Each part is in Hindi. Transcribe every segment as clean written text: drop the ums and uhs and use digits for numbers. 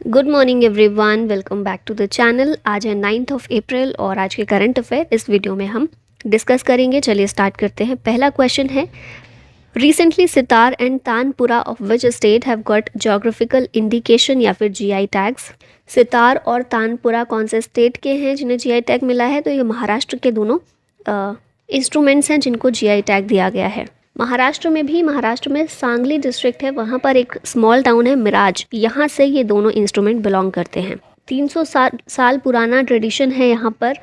Good morning everyone, welcome back to the channel. आज है 9th ऑफ अप्रैल और आज के करंट अफेयर इस वीडियो में हम डिस्कस करेंगे। चलिए स्टार्ट करते हैं। पहला क्वेश्चन है, recently sitar and tanpura of which state have got geographical indication या फिर जीआई टैग्स। सितार और तानपुरा कौन से स्टेट के हैं जिन्हें जीआई टैग मिला है? तो ये महाराष्ट्र के दोनों इंस्ट्रूमेंट्स हैं जिनको जीआई टैग दिया गया है। महाराष्ट्र में सांगली डिस्ट्रिक्ट है, वहाँ पर एक स्मॉल टाउन है मिराज, यहाँ से ये दोनों इंस्ट्रूमेंट बिलोंग करते हैं। 300 साल पुराना ट्रेडिशन है यहाँ पर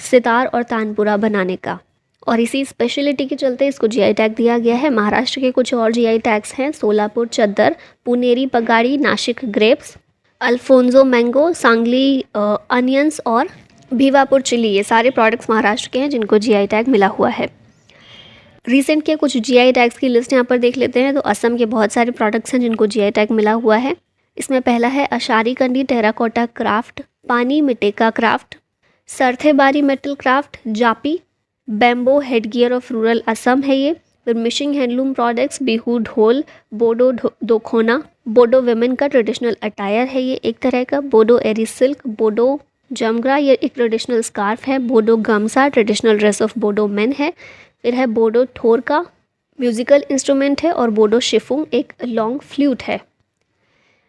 सितार और तानपुरा बनाने का, और इसी स्पेशलिटी के चलते इसको जीआई टैग दिया गया है। महाराष्ट्र के कुछ और जीआई टैग्स हैं, सोलापुर चद्दर, पुनेरी पगाड़ी, Nashik grapes, Alphonso mango, Sangli onions और भिवापुर चिली। ये सारे प्रोडक्ट्स महाराष्ट्र के हैं जिनको जीआई टैग मिला हुआ है। रिसेंट के कुछ जीआई टैग्स की लिस्ट यहाँ पर देख लेते हैं। तो असम के बहुत सारे प्रोडक्ट्स हैं जिनको जीआई टैग मिला हुआ है। इसमें पहला है अशारी कंडी terracotta craft, Pani Meteka craft, Sarthebari metal craft, Japi, bamboo headgear of rural Assam है ये। फिर मिशिंग हैंडलूम प्रोडक्ट्स, बिहू ढोल, बोडो दोखोना, बोडो वेमेन का ट्रेडिशनल अटायर है ये एक तरह का, बोडो एरी सिल्क, बोडो जमग्रा ये एक ट्रेडिशनल स्कार्फ है, Bodo Gamsa traditional dress of Bodo men है। फिर है बोडो ठोर का म्यूजिकल इंस्ट्रूमेंट है, और बोडो शिफुंग एक लॉन्ग फ्लूट है।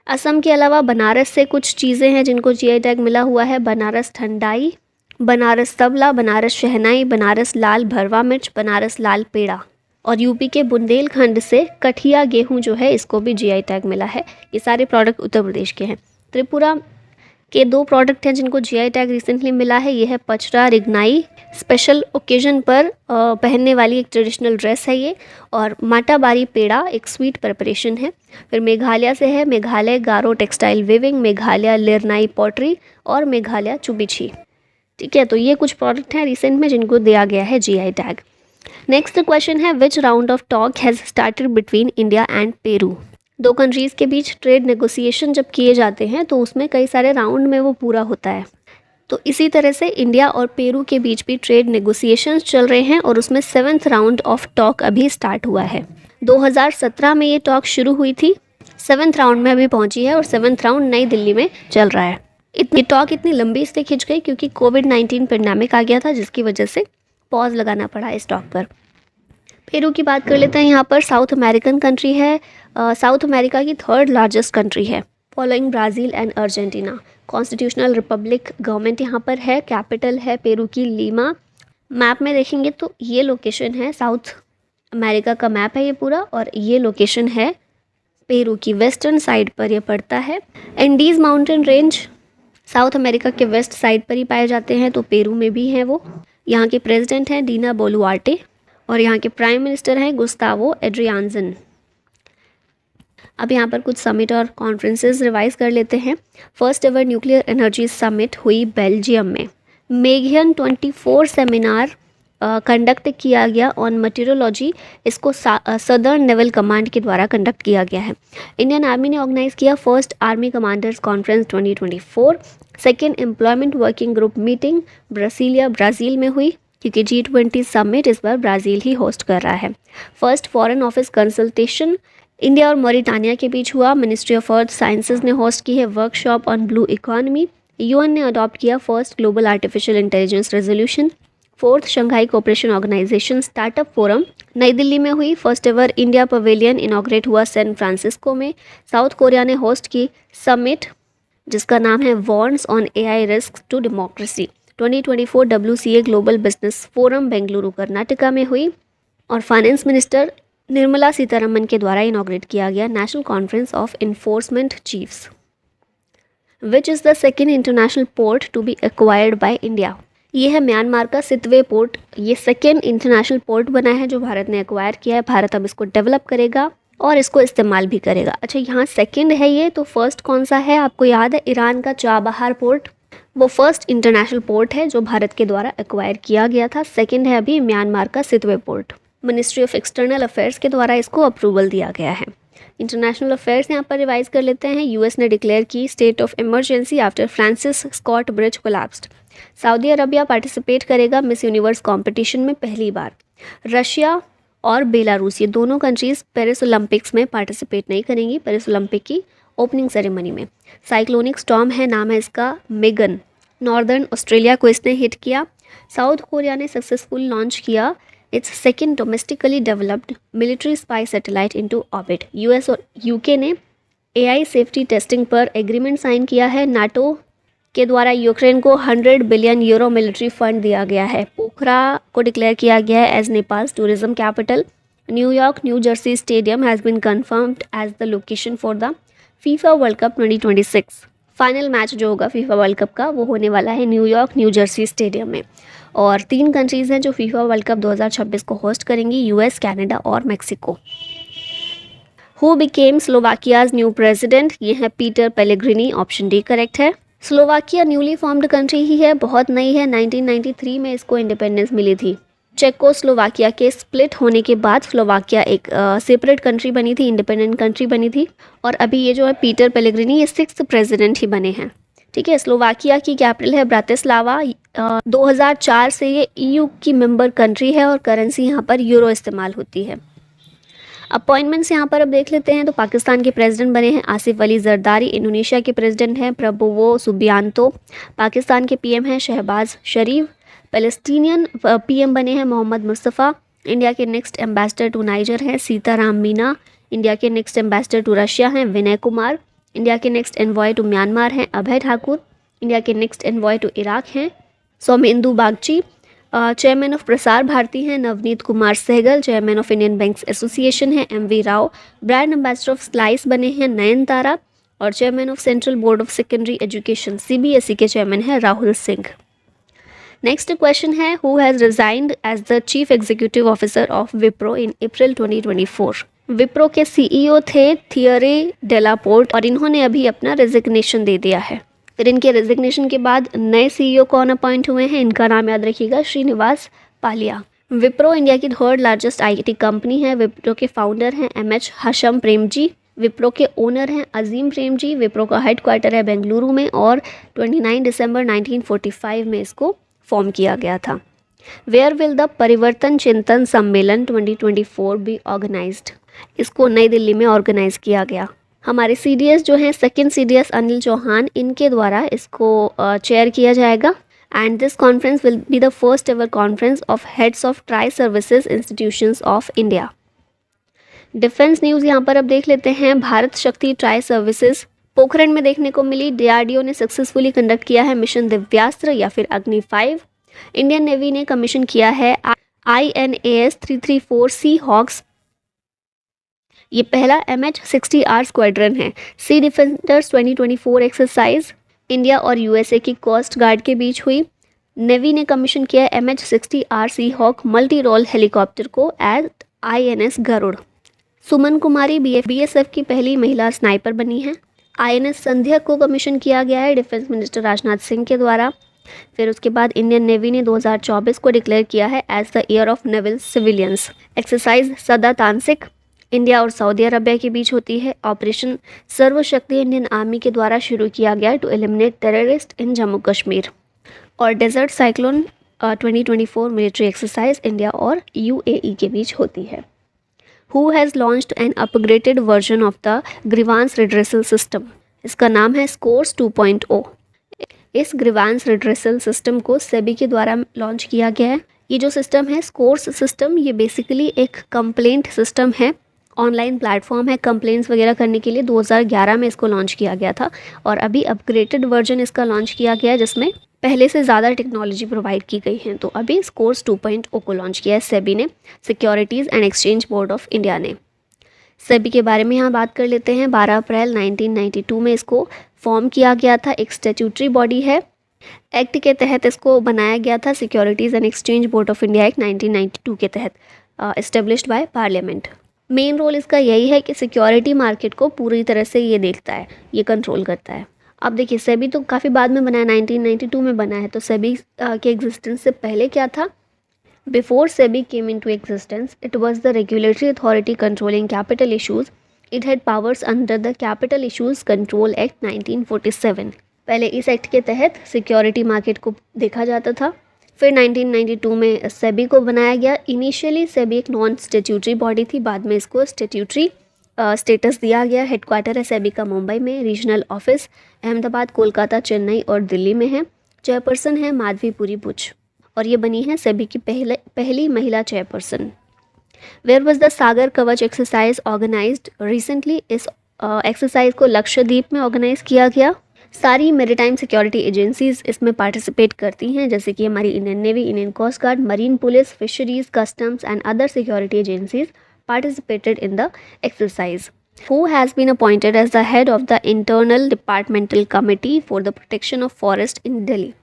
असम के अलावा बनारस से कुछ चीज़ें हैं जिनको जीआई टैग मिला हुआ है। बनारस ठंडाई, बनारस तबला, बनारस शहनाई, बनारस लाल भरवा मिर्च, बनारस लाल पेड़ा। और यूपी के बुंदेलखंड से कठिया गेहूं जो है इसको भी जीआई टैग मिला है। ये सारे प्रोडक्ट उत्तर प्रदेश के हैं। त्रिपुरा के 2 प्रोडक्ट हैं जिनको जीआई टैग रिसेंटली मिला है। ये है पचरा रिग्नाई, स्पेशल ओकेजन पर पहनने वाली एक ट्रेडिशनल ड्रेस है ये, और माटाबारी पेड़ा एक स्वीट प्रिपरेशन है। फिर मेघालय से है मेघालय गारो टेक्सटाइल वीविंग, मेघालय लिरनाई पॉटरी और मेघालय चुबिची। ठीक है, तो ये कुछ प्रोडक्ट हैं रिसेंट में जिनको दिया गया है जीआई टैग। नेक्स्ट क्वेश्चन है, which round of talk has started between India and Peru. 2 countries के बीच ट्रेड नेगोशिएशन जब किए जाते हैं तो उसमें कई सारे राउंड में वो पूरा होता है। तो इसी तरह से इंडिया और पेरू के बीच भी ट्रेड नेगोशिएशंस चल रहे हैं, और उसमें 7th राउंड ऑफ टॉक अभी स्टार्ट हुआ है। 2017 में ये टॉक शुरू हुई थी, 7th राउंड में अभी पहुंची है, और 7th राउंड नई दिल्ली में चल रहा है। ये टॉक इतनी लंबी इसलिए खिंच गई क्योंकि कोविड-19 पेंडेमिक आ गया था, जिसकी वजह से पॉज लगाना पड़ा इस टॉक पर। पेरू की बात कर लेते हैं। यहाँ पर साउथ अमेरिकन कंट्री है, साउथ अमेरिका की 3rd लार्जेस्ट कंट्री है, following Brazil and Argentina. Constitutional Republic government यहाँ पर है, कैपिटल है पेरू की लीमा। मैप में देखेंगे तो ये लोकेशन है, साउथ अमेरिका का मैप है ये पूरा, और ये लोकेशन है पेरू की, वेस्टर्न साइड पर ये पड़ता है। Andes mountain range south America के वेस्ट साइड पर ही पाए जाते हैं, तो पेरू में भी हैं वो। यहाँ के प्रेसिडेंट हैं डीना बोलुआर्टे, और यहाँ के प्राइम मिनिस्टर हैं गुस्तावो एड्रियानजन। अब यहाँ पर कुछ समिट और कॉन्फ्रेंसेस रिवाइज कर लेते हैं। First ever nuclear energy summit हुई बेल्जियम में। मेघियन 24 सेमिनार कंडक्ट किया गया ऑन मटीरियोलॉजी, इसको सदर्न नेवल कमांड के द्वारा कंडक्ट किया गया है। इंडियन आर्मी ने ऑर्गेनाइज किया first army commanders conference 2024। Second employment working group meeting Brasilia Brazil में हुई, क्योंकि G20 समिट इस बार ब्राज़ील ही होस्ट कर रहा है। First foreign office consultation India और मॉरिटानिया के बीच हुआ। मिनिस्ट्री ऑफ अर्थ साइंसेज ने होस्ट की है workshop on blue economy. UN ने अडॉप्ट किया first global artificial intelligence resolution. Fourth Shanghai cooperation organisation startup forum Nai Delhi में हुई। First ever India pavilion inaugurate हुआ सैन फ्रांसिस्को में। साउथ कोरिया ने होस्ट की समिट जिसका नाम है warns on AI risk to democracy. 2024 WCA global business forum Bengaluru Karnataka में हुई। और फाइनेंस मिनिस्टर निर्मला सीतारमन के द्वारा इनॉग्रेट किया गया national conference of enforcement chiefs. Which is the second international port to be acquired by India. ये है म्यांमार का सितवे पोर्ट। ये सेकेंड इंटरनेशनल पोर्ट बना है जो भारत ने एक्वायर किया है। भारत अब इसको डेवलप करेगा और इसको इस्तेमाल भी करेगा। अच्छा, यहाँ सेकेंड है ये, तो फर्स्ट कौन सा है आपको याद है? ईरान का चाबहार पोर्ट, वो फर्स्ट इंटरनेशनल पोर्ट है जो भारत के द्वारा एक्वायर किया गया था। सेकेंड है अभी म्यांमार का Sittwe port. Ministry of external affairs के द्वारा इसको अप्रूवल दिया गया है। इंटरनेशनल अफेयर्स यहाँ पर रिवाइज कर लेते हैं। यूएस ने डिक्लेयर की state of emergency after Francis Scott bridge collapsed. Saudi Arabia participate करेगा मिस यूनिवर्स कंपटीशन में पहली बार। रशिया और बेलारूस ये दोनों कंट्रीज़ पेरिस ओलंपिक्स में पार्टिसिपेट नहीं करेंगी। पेरिस ओलंपिक की ओपनिंग सेरेमनी में। साइक्लोनिक स्टॉर्म है, नाम है इसका मेगन। नॉर्दर्न ऑस्ट्रेलिया को इसने हिट किया। साउथ कोरिया ने सक्सेसफुल लॉन्च किया it's second domestically developed military spy satellite into orbit. US और यूके ने एआई सेफ्टी टेस्टिंग पर एग्रीमेंट साइन किया है। नाटो के द्वारा यूक्रेन को 100 बिलियन यूरो मिलिट्री फंड दिया गया है। पोखरा को डिक्लेयर किया गया है as Nepal's tourism capital. New York New Jersey Stadium has been confirmed as the location for the FIFA World Cup 2026। Final match जो होगा फीफा वर्ल्ड कप का वो होने वाला है न्यूयॉर्क न्यू जर्सी स्टेडियम में। और 3 कंट्रीज़ हैं जो फीफा वर्ल्ड कप 2026 को होस्ट करेंगी, यूएस, कनाडा और Mexico. Who became Slovakia's new president, ये है Peter Pellegrini, option D correct है। स्लोवाकिया न्यूली फॉर्म्ड कंट्री ही है, बहुत नई है। 1993 में इसको इंडिपेंडेंस मिली थी। चेकोस्लोवाकिया के स्प्लिट होने के बाद स्लोवाकिया एक सेपरेट कंट्री बनी थी, इंडिपेंडेंट कंट्री बनी थी। और अभी ये जो है पीटर पेलेग्रिनी ये 6th प्रेसिडेंट ही बने हैं। ठीक है, स्लोवाकिया की कैपिटल है ब्रातिस्लावा। 2004 से ये EU की मेंबर कंट्री है और करेंसी यहाँ पर यूरो इस्तेमाल होती है। अपॉइंटमेंट्स यहाँ पर अब देख लेते हैं। तो पाकिस्तान के प्रेसिडेंट बने हैं आसिफ अली जरदारी। इंडोनेशिया के प्रेसिडेंट हैं प्रबोवो सुबियांतो। पाकिस्तान के PM हैं शहबाज शरीफ। पैलेस्टीनियन PM बने हैं मोहम्मद मुस्तफ़ा। इंडिया के नेक्स्ट एम्बेसडर टू नाइजर हैं सीताराम मीना। इंडिया के नेक्स्ट एम्बेसडर टू रशिया हैं विनय कुमार। इंडिया के नेक्स्ट एनवॉय टू म्यांमार हैं अभय ठाकुर। इंडिया के नेक्स्ट एनवॉय टू इराक हैं सौमेंदु बागची। चेयरमैन ऑफ प्रसार भारती हैं Navneet Kumar Sehgal. Chairman of Indian banks association हैं MV Rao. Brand ambassador of slice बने हैं नयन तारा। और chairman of central board of secondary education CBSE के चेयरमैन हैं राहुल सिंह। नेक्स्ट क्वेश्चन है who has resigned as the chief executive officer of Wipro in April 2024। Wipro के CEO थे थियरी डेलापोर्ट और इन्होंने अभी अपना रेजिग्नेशन दे दिया है। फिर इनके रेजिग्नेशन के बाद नए CEO कौन अपॉइंट हुए हैं, इनका नाम याद रखिएगा श्रीनिवास पालिया। विप्रो इंडिया की 3rd लार्जेस्ट IT कंपनी है। विप्रो के फाउंडर हैं MH हशम प्रेम जी। विप्रो के ओनर हैं अजीम प्रेम जी। विप्रो का हेडक्वार्टर है बेंगलुरु में और 29 दिसंबर 1945 में इसको फॉर्म किया गया था। वेयर विल द परिवर्तन चिंतन सम्मेलन 2024 बी ऑर्गेनाइज्ड, इसको नई दिल्ली में ऑर्गेनाइज किया गया। हमारे CDS जो हैं 2nd CDS अनिल चौहान, इनके द्वारा इसको चेयर किया जाएगा। And this conference will be the first ever conference of heads of tri services institutions of India. Defence news यहाँ पर अब देख लेते हैं। भारत शक्ति ट्राई सर्विसेज पोखरण में देखने को मिली। DRDO ने सक्सेसफुली कंडक्ट किया है मिशन दिव्यास्त्र या फिर अग्नि 5। इंडियन नेवी ने कमीशन किया है INAS 334 सी हॉक्स, ये पहला MH-60R स्क्वाड्रन है। सी डिफेंडर्स 2024 एक्सरसाइज इंडिया और USA की कोस्ट गार्ड के बीच हुई। नेवी ने कमीशन किया MH-60R सी हॉक मल्टी रोल हेलीकॉप्टर को एट INS गरुड़। सुमन कुमारी BSF की पहली महिला स्नाइपर बनी है। INS संध्या को कमीशन किया गया है डिफेंस मिनिस्टर राजनाथ सिंह के द्वारा। फिर उसके बाद इंडियन नेवी ने 2024 को डिक्लेयर किया है as the year of naval civilians. Exercise Sada Tanseeq India और सऊदी अरबिया के बीच होती है। ऑपरेशन सर्वशक्ति इंडियन आर्मी के द्वारा शुरू किया गया to eliminate terrorist in Jammu Kashmir. और desert cyclone 2024 military exercise India और UAE के बीच होती है। Who has launched an upgraded version of the grievance redressal system, इसका नाम है स्कोर्स 2.0। इस ग्रीवांस रिड्रेसल सिस्टम को सेबी के द्वारा लॉन्च किया गया है। ये जो सिस्टम है स्कोर्स सिस्टम, ये बेसिकली एक कंप्लेंट सिस्टम है, ऑनलाइन प्लेटफॉर्म है कंप्लेंट्स वगैरह करने के लिए। 2011 में इसको लॉन्च किया गया था और अभी अपग्रेडेड वर्जन इसका लॉन्च किया गया है जिसमें पहले से ज़्यादा टेक्नोलॉजी प्रोवाइड की गई है। तो अभी स्कोर्स 2.0 को लॉन्च किया है सेबी ने, securities and exchange board of India ने। सेबी के बारे में यहाँ बात कर लेते हैं। 12 अप्रैल 1992 में इसको फॉर्म किया गया था, एक स्टैट्यूटरी बॉडी है। एक्ट के तहत इसको बनाया गया था, securities and exchange board of India act 1992 के तहत established by parliament. Main role इसका यही है कि सिक्योरिटी मार्केट को पूरी तरह से ये देखता है, ये कंट्रोल करता है। अब देखिए सेबी तो काफ़ी बाद में बना है, 1992 में बना है। तो सेबी के एग्जिस्टेंस से पहले क्या था? Before SEBI came into existence it was the regulatory authority controlling capital issues. It had powers under the capital issues control act 1947। पहले इस एक्ट के तहत सिक्योरिटी मार्केट को देखा जाता था। फिर 1992 में सेबी को बनाया गया। इनिशियली सेबी एक नॉन स्टैट्यूटरी बॉडी थी, बाद में इसको स्टैट्यूटरी स्टेटस दिया गया। हेडक्वार्टर है सेबी का मुंबई में, रीजनल ऑफिस अहमदाबाद, कोलकाता, चेन्नई और दिल्ली में है। चेयरपर्सन है माधवीपुरी बुच और ये बनी है सेबी की पहली महिला chairperson. Where was the Sagar Kavach exercise organised recently? इस एक्सरसाइज को लक्षद्वीप में ऑर्गेनाइज किया गया। सारी मैरीटाइम सिक्योरिटी एजेंसीज इसमें पार्टिसिपेट करती हैं, जैसे कि हमारी Indian navy, Indian coast guard, marine police, fisheries, customs and other security agencies participated in the exercise. Who has been appointed as the head of the Internal Departmental Committee for the Protection of Forest in Delhi?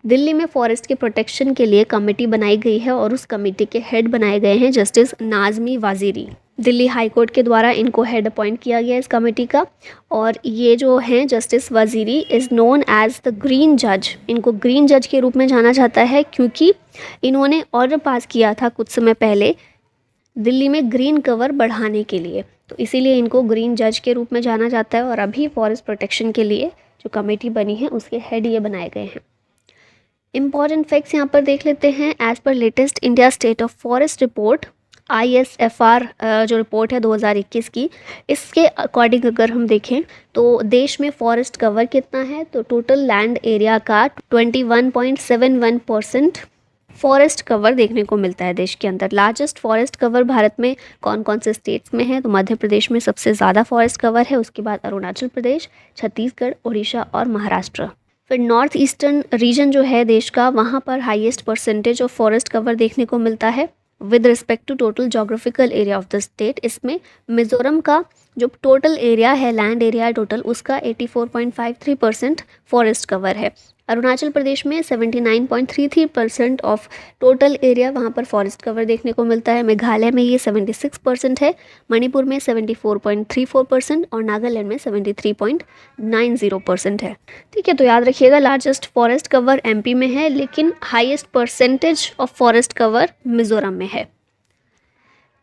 Delhi में फॉरेस्ट के प्रोटेक्शन के लिए कमेटी बनाई गई है और उस कमेटी के हेड बनाए गए हैं जस्टिस नाजमी वाजीरी। दिल्ली हाई कोर्ट के द्वारा इनको हेड अपॉइंट किया गया इस कमेटी का। और ये जो हैं justice Waziri is known as the green जज। इनको ग्रीन जज के रूप में जाना जाता है क्योंकि इन्होंने ऑर्डर पास किया था कुछ समय पहले दिल्ली में ग्रीन कवर बढ़ाने के लिए, तो इसीलिए इनको ग्रीन जज के रूप में जाना जाता है। और अभी फॉरेस्ट प्रोटेक्शन के लिए जो कमेटी बनी है उसके हेड ये बनाए गए हैं। इंपॉर्टेंट फैक्ट्स यहाँ पर देख लेते हैं। As per latest India state of forest report ISFR जो रिपोर्ट है 2021 की, इसके अकॉर्डिंग अगर हम देखें तो देश में फॉरेस्ट कवर कितना है, तो टोटल लैंड एरिया का 21.71% फॉरेस्ट कवर देखने को मिलता है देश के अंदर। लार्जेस्ट फॉरेस्ट कवर भारत में कौन कौन से स्टेट्स में है, तो मध्य प्रदेश में सबसे ज़्यादा फॉरेस्ट कवर है, उसके बाद अरुणाचल प्रदेश, छत्तीसगढ़, उड़ीसा और महाराष्ट्र। फिर नॉर्थ ईस्टर्न रीजन जो है देश का, वहाँ पर highest percentage of forest cover देखने को मिलता है with respect to total geographical area of the state. इसमें मिजोरम का जो टोटल एरिया है, लैंड एरिया टोटल, उसका 84.53% फॉरेस्ट कवर है। अरुणाचल प्रदेश में 79.33% ऑफ टोटल एरिया वहाँ पर फॉरेस्ट कवर देखने को मिलता है। मेघालय में ये 76% है, मणिपुर में 74.34% और नागालैंड में 73.90% है। ठीक है, तो याद रखिएगा लार्जेस्ट फॉरेस्ट कवर MP में है, लेकिन highest percentage of forest cover Mizoram में है।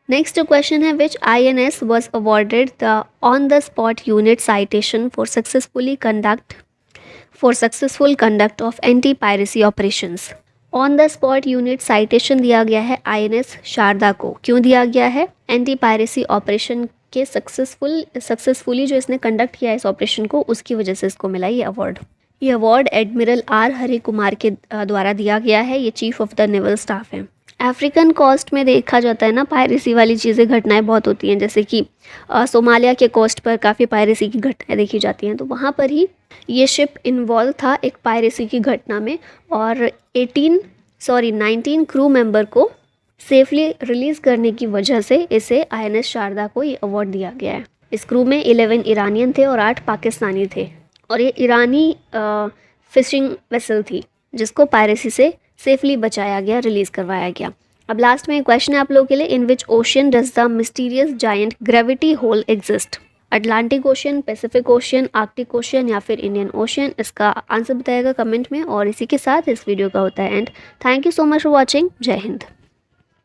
नेक्स्ट क्वेश्चन है, विच INS was awarded the on the spot unit citation for successful conduct of anti piracy operations? On the spot unit citation दिया गया है INS शारदा को। क्यों दिया गया है? एंटी पायरेसी ऑपरेशन के सक्सेसफुली जो इसने कंडक्ट किया इस ऑपरेशन को, उसकी वजह से इसको मिला ये अवार्ड। ये award admiral R Hari Kumar के द्वारा दिया गया है। ये chief of the naval staff है। अफ्रीकन कोस्ट में देखा जाता है ना, पायरेसी वाली चीज़ें, घटनाएं बहुत होती हैं, जैसे कि सोमालिया के कोस्ट पर काफ़ी पायरेसी की घटनाएं देखी जाती हैं। तो वहाँ पर ही ये शिप इन्वॉल्व था एक पायरेसी की घटना में और 19 क्रू मेंबर को सेफली रिलीज़ करने की वजह से इसे INS शारदा को ये अवार्ड दिया गया है। इस क्रू में 11 ईरानियन थे और 8 पाकिस्तानी थे और ये ईरानी फिशिंग वेसल थी जिसको पायरेसी से सेफली बचाया गया, रिलीज़ करवाया गया। अब लास्ट में क्वेश्चन है आप लोगों के लिए, in which ocean does the mysterious giant gravity hole exist? Atlantic ocean, Pacific ocean, Arctic ocean या फिर इंडियन ओशियन? इसका आंसर बताएगा कमेंट में। और इसी के साथ इस वीडियो का होता है and. Thank you so much for watching. जय हिंद।